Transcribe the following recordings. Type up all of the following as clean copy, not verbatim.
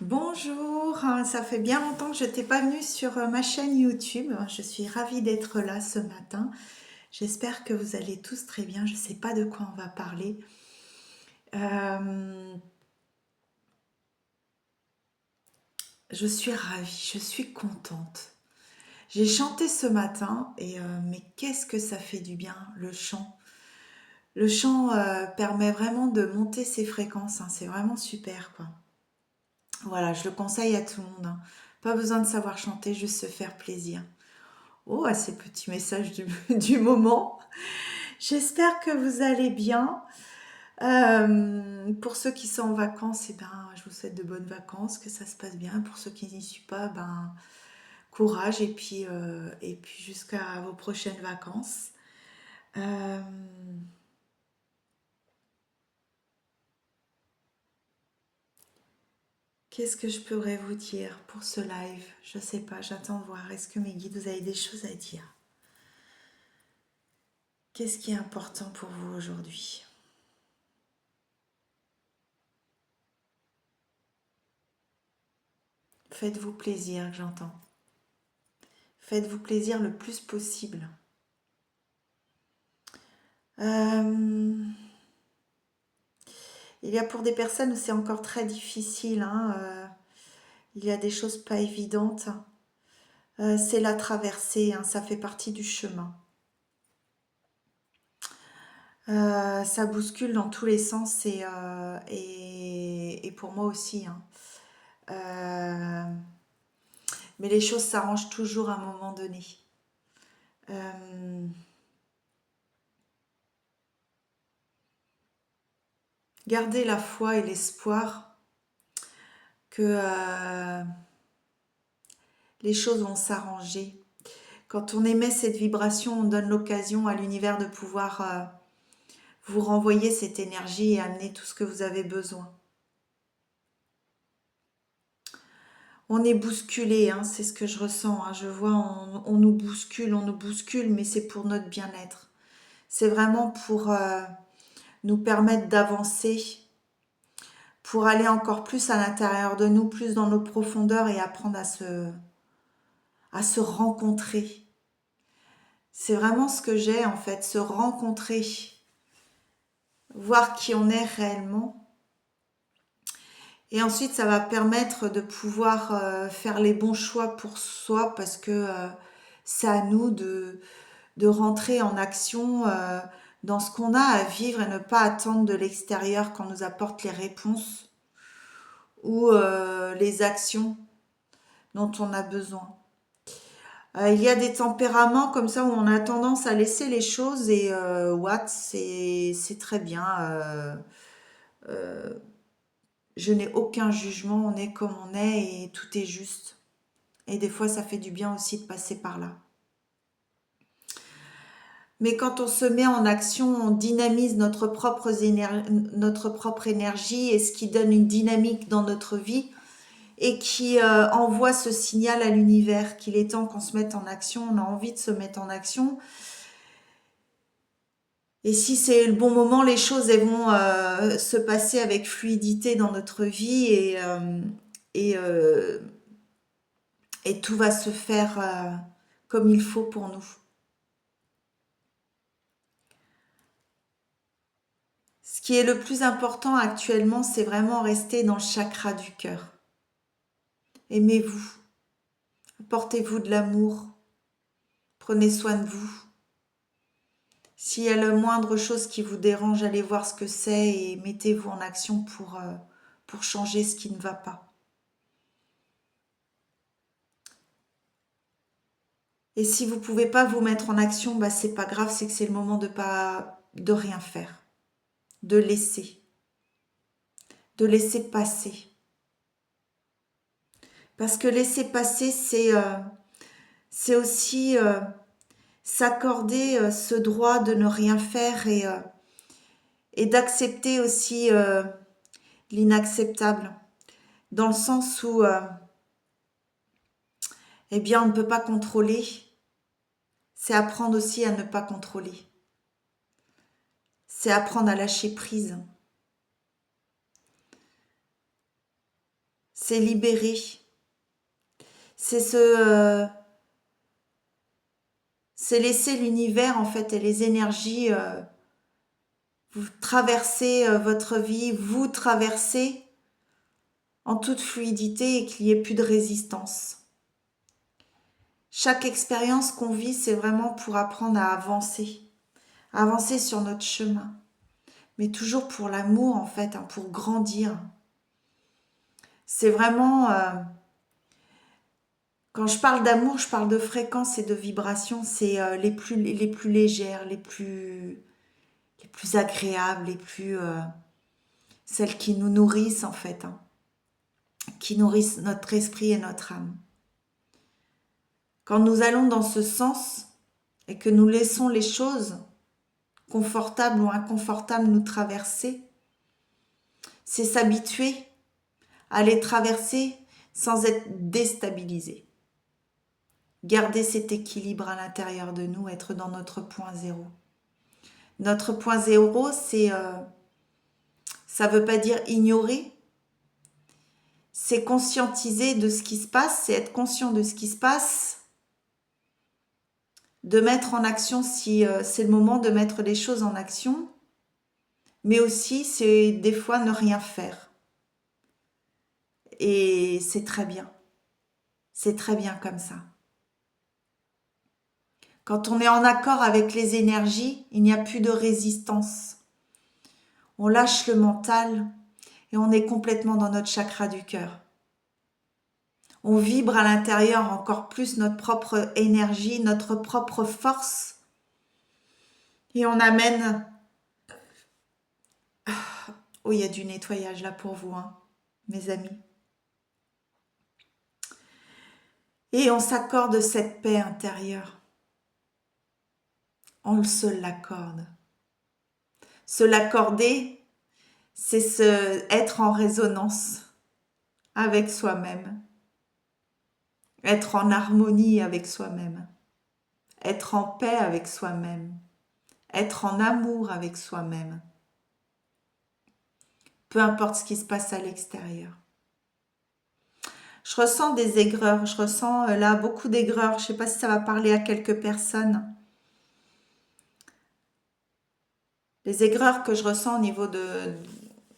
Bonjour, ça fait bien longtemps que je n'étais pas venue sur ma chaîne YouTube. Je suis ravie d'être là ce matin. J'espère que vous allez tous très bien. Je ne sais pas de quoi on va parler. Euh, je suis ravie, je suis contente. J'ai chanté ce matin et mais qu'est-ce que ça fait du bien le chant. Le chant permet vraiment de monter ses fréquences, hein. C'est vraiment super quoi. Voilà, je le conseille à tout le monde, hein. Pas besoin de savoir chanter, juste se faire plaisir. Oh, à ces petits messages du moment. J'espère que vous allez bien. Pour ceux qui sont en vacances, eh ben, je vous souhaite de bonnes vacances, que ça se passe bien. Pour ceux qui n'y sont pas, ben, courage et puis jusqu'à vos prochaines vacances. Euh, Qu'est-ce que je pourrais vous dire pour ce live? Je sais pas, j'attends de voir. Est-ce que mes guides, vous avez des choses à dire? Qu'est-ce qui est important pour vous aujourd'hui? Faites-vous plaisir, j'entends. Faites-vous plaisir le plus possible. Euh, il y a pour des personnes où c'est encore très difficile, hein, il y a des choses pas évidentes. C'est la traversée, hein, ça fait partie du chemin. Ça bouscule dans tous les sens et pour moi aussi, hein. Euh, mais les choses s'arrangent toujours à un moment donné. Euh, Gardez la foi et l'espoir que les choses vont s'arranger. Quand on émet cette vibration, on donne l'occasion à l'univers de pouvoir vous renvoyer cette énergie et amener tout ce que vous avez besoin. On est bousculé, hein, c'est ce que je ressens, hein. Je vois, on nous bouscule, mais c'est pour notre bien-être. C'est vraiment pour nous permettre d'avancer, pour aller encore plus à l'intérieur de nous, plus dans nos profondeurs et apprendre à se rencontrer. C'est vraiment ce que j'ai en fait, se rencontrer, voir qui on est réellement. Et ensuite, ça va permettre de pouvoir faire les bons choix pour soi parce que c'est à nous de rentrer en action dans ce qu'on a à vivre et ne pas attendre de l'extérieur qu'on nous apporte les réponses ou les actions dont on a besoin. Il y a des tempéraments comme ça où on a tendance à laisser les choses et what, c'est très bien. Euh, je n'ai aucun jugement, on est comme on est et tout est juste. Et des fois, ça fait du bien aussi de passer par là. Mais quand on se met en action, on dynamise notre propre énergie et ce qui donne une dynamique dans notre vie et qui envoie ce signal à l'univers qu'il est temps qu'on se mette en action, on a envie de se mettre en action. Et si c'est le bon moment, les choses elles vont se passer avec fluidité dans notre vie et, euh, et tout va se faire comme il faut pour nous. Ce qui est le plus important actuellement, c'est vraiment rester dans le chakra du cœur. Aimez-vous, apportez-vous de l'amour, prenez soin de vous. S'il y a la moindre chose qui vous dérange, allez voir ce que c'est et mettez-vous en action pour changer ce qui ne va pas. Et si vous ne pouvez pas vous mettre en action, bah c'est pas grave, c'est que c'est le moment de rien faire, de laisser passer. Parce que laisser passer, c'est aussi s'accorder ce droit de ne rien faire et d'accepter aussi l'inacceptable, dans le sens où eh bien on ne peut pas contrôler, c'est apprendre aussi à ne pas contrôler, c'est apprendre à lâcher prise, c'est libérer, c'est c'est laisser l'univers en fait et les énergies vous traverser votre vie, vous traverser en toute fluidité et qu'il n'y ait plus de résistance. Chaque expérience qu'on vit, c'est vraiment pour apprendre à avancer sur notre chemin, mais toujours pour l'amour en fait, hein, pour grandir. C'est vraiment, quand je parle d'amour, je parle de fréquence et de vibration, c'est les plus légères, les plus agréables, celles qui nous nourrissent en fait, hein, qui nourrissent notre esprit et notre âme. Quand nous allons dans ce sens et que nous laissons les choses confortables ou inconfortables nous traverser, c'est s'habituer à les traverser sans être déstabilisé. Garder cet équilibre à l'intérieur de nous, être dans notre point zéro. Notre point zéro, ça veut pas dire ignorer, c'est conscientiser de ce qui se passe, c'est être conscient de ce qui se passe, de mettre en action si c'est le moment de mettre les choses en action, mais aussi c'est des fois ne rien faire. Et c'est très bien comme ça. Quand on est en accord avec les énergies, il n'y a plus de résistance. On lâche le mental et on est complètement dans notre chakra du cœur. On vibre à l'intérieur encore plus notre propre énergie, notre propre force. Et on amène... Oh, il y a du nettoyage là pour vous, hein, mes amis. Et on s'accorde cette paix intérieure. On se l'accorde. Se l'accorder, c'est être en résonance avec soi-même. Être en harmonie avec soi-même. Être en paix avec soi-même. Être en amour avec soi-même. Peu importe ce qui se passe à l'extérieur. Je ressens des aigreurs, je ressens là beaucoup d'aigreurs. Je ne sais pas si ça va parler à quelques personnes. Les aigreurs que je ressens au niveau de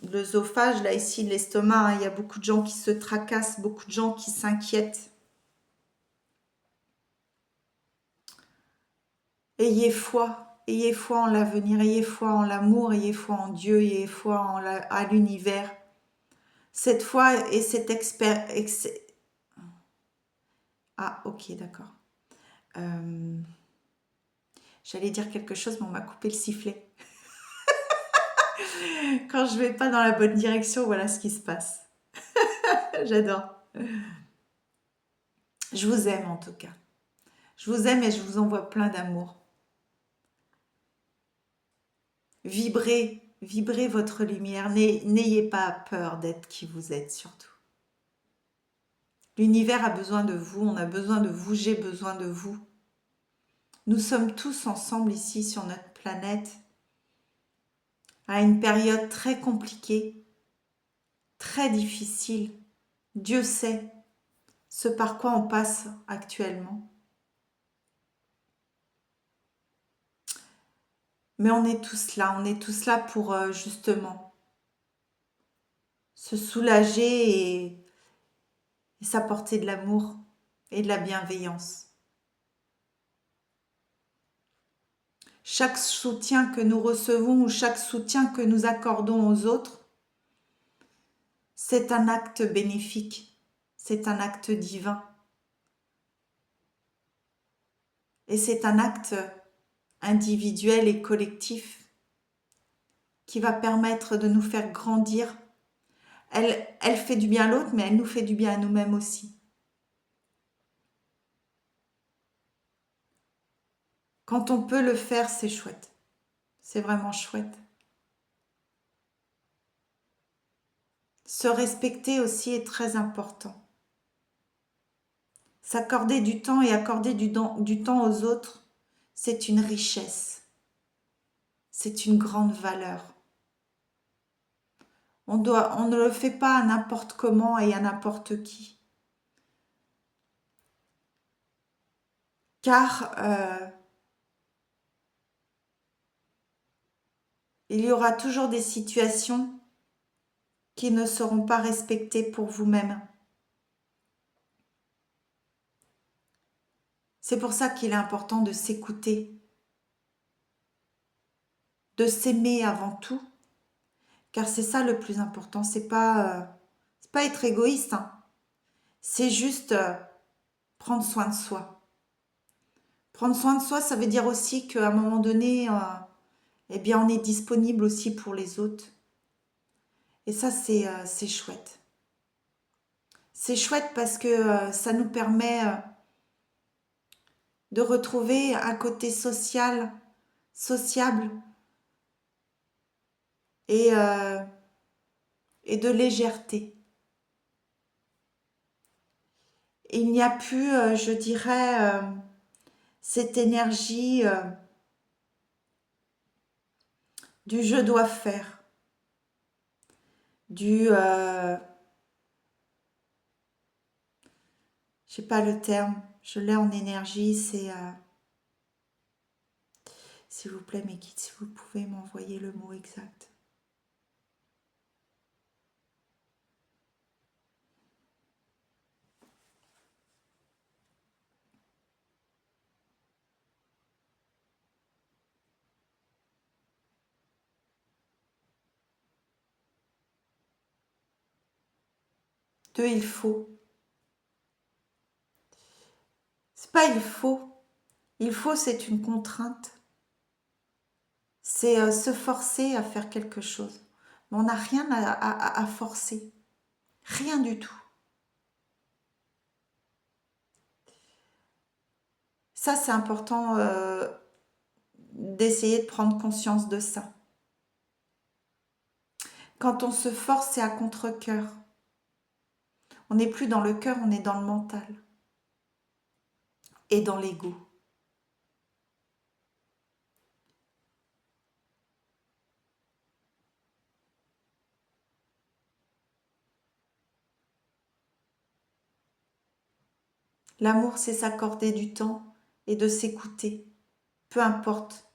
l'œsophage, là ici, de l'estomac, hein, il y a beaucoup de gens qui se tracassent, beaucoup de gens qui s'inquiètent. Ayez foi en l'avenir, ayez foi en l'amour, ayez foi en Dieu, ayez foi à l'univers. Cette foi et cette Ah, ok, d'accord. J'allais dire quelque chose, mais on m'a coupé le sifflet. Quand je vais pas dans la bonne direction, voilà ce qui se passe. J'adore. Je vous aime en tout cas. Je vous aime et je vous envoie plein d'amour. Vibrez votre lumière. N'ayez pas peur d'être qui vous êtes surtout. L'univers a besoin de vous, on a besoin de vous, j'ai besoin de vous. Nous sommes tous ensemble ici sur notre planète à une période très compliquée, très difficile. Dieu sait ce par quoi on passe actuellement. Mais on est tous là pour justement se soulager et s'apporter de l'amour et de la bienveillance. Chaque soutien que nous recevons ou chaque soutien que nous accordons aux autres, c'est un acte bénéfique, c'est un acte divin. Et c'est un acte individuel et collectif qui va permettre de nous faire grandir. Elle fait du bien à l'autre, mais elle nous fait du bien à nous-mêmes aussi. Quand on peut le faire, c'est chouette. C'est vraiment chouette. Se respecter aussi est très important. S'accorder du temps et accorder du temps aux autres, c'est une richesse. C'est une grande valeur. On ne le fait pas à n'importe comment et à n'importe qui. Car il y aura toujours des situations qui ne seront pas respectées pour vous-même. C'est pour ça qu'il est important de s'écouter, de s'aimer avant tout, car c'est ça le plus important. C'est pas être égoïste, hein. C'est juste prendre soin de soi. Prendre soin de soi, ça veut dire aussi qu'à un moment donné, eh bien, on est disponible aussi pour les autres. Et ça, c'est chouette. C'est chouette parce que ça nous permet de retrouver un côté social, sociable et, euh, et de légèreté. Et il n'y a plus, je dirais, cette énergie du je dois faire, du, je sais pas le terme, je l'ai en énergie, c'est, s'il vous plaît, mes guides, si vous pouvez m'envoyer le mot exact. De il faut. C'est pas il faut. Il faut, c'est une contrainte. C'est se forcer à faire quelque chose. Mais on n'a rien à forcer. Rien du tout. Ça, c'est important d'essayer de prendre conscience de ça. Quand on se force, c'est à contre-cœur. On n'est plus dans le cœur, on est dans le mental et dans l'ego. L'amour, c'est s'accorder du temps et de s'écouter, peu importe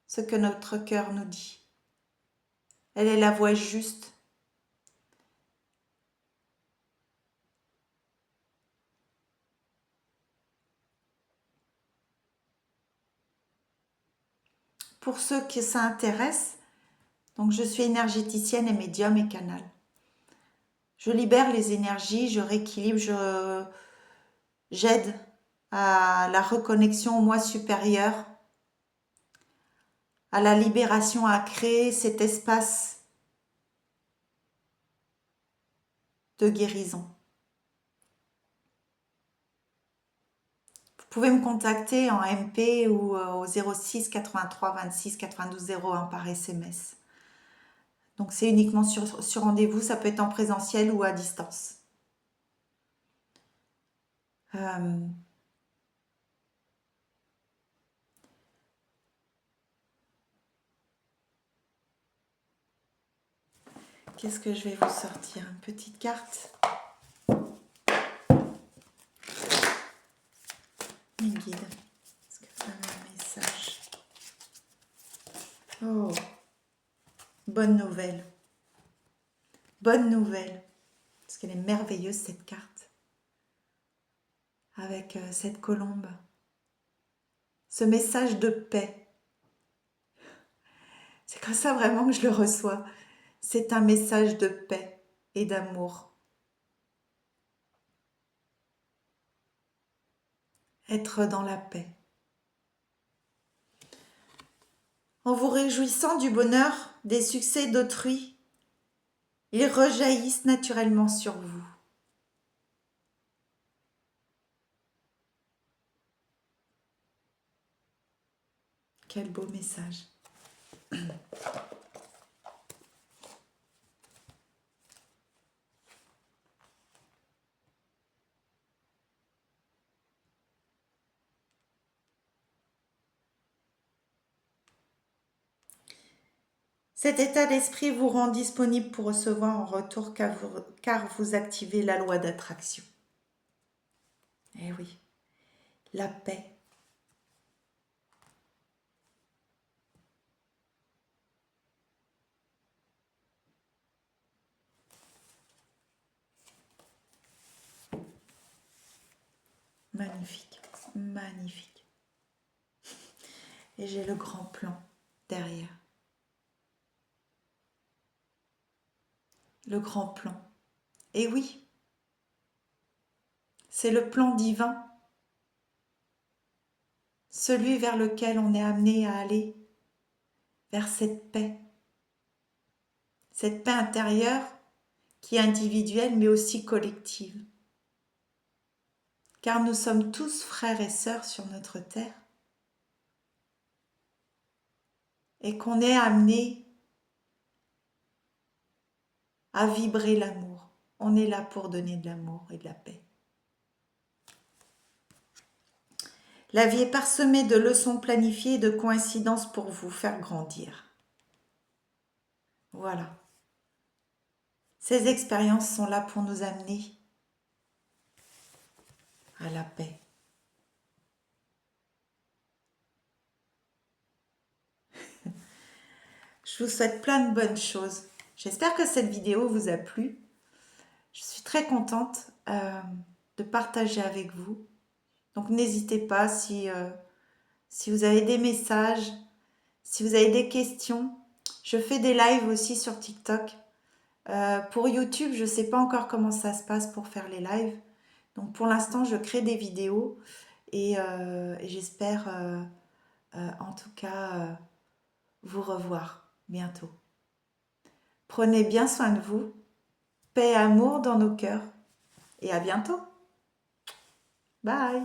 ce que notre cœur nous dit. Elle est la voix juste. Pour ceux qui ça intéresse, donc je suis énergéticienne et médium et canal. Je libère les énergies, je rééquilibre, j'aide à la reconnexion au moi supérieur, à la libération, à créer cet espace de guérison. Vous pouvez me contacter en MP ou au 06 83 26 92 01 par SMS. Donc c'est uniquement sur rendez-vous, ça peut être en présentiel ou à distance. Euh, Qu'est-ce que je vais vous sortir? Une petite carte. Mes guides. Est-ce que vous avez un message? Oh, bonne nouvelle. Bonne nouvelle. Parce qu'elle est merveilleuse cette carte. Avec cette colombe. Ce message de paix. C'est comme ça vraiment que je le reçois. C'est un message de paix et d'amour. Être dans la paix. En vous réjouissant du bonheur, des succès d'autrui, ils rejaillissent naturellement sur vous. Quel beau message. Cet état d'esprit vous rend disponible pour recevoir en retour car vous activez la loi d'attraction. Eh oui, la paix. Magnifique, magnifique. Et j'ai le grand plan derrière. Le grand plan. Et oui, c'est le plan divin, celui vers lequel on est amené à aller, vers cette paix intérieure qui est individuelle mais aussi collective. Car nous sommes tous frères et sœurs sur notre terre et qu'on est amené à vibrer l'amour. On est là pour donner de l'amour et de la paix. La vie est parsemée de leçons planifiées et de coïncidences pour vous faire grandir. Voilà. Ces expériences sont là pour nous amener à la paix. Je vous souhaite plein de bonnes choses. J'espère que cette vidéo vous a plu. Je suis très contente de partager avec vous. Donc n'hésitez pas si vous avez des messages, si vous avez des questions. Je fais des lives aussi sur TikTok. Pour YouTube, je ne sais pas encore comment ça se passe pour faire les lives. Donc pour l'instant, je crée des vidéos et j'espère en tout cas vous revoir bientôt. Prenez bien soin de vous. Paix et amour dans nos cœurs. Et à bientôt. Bye.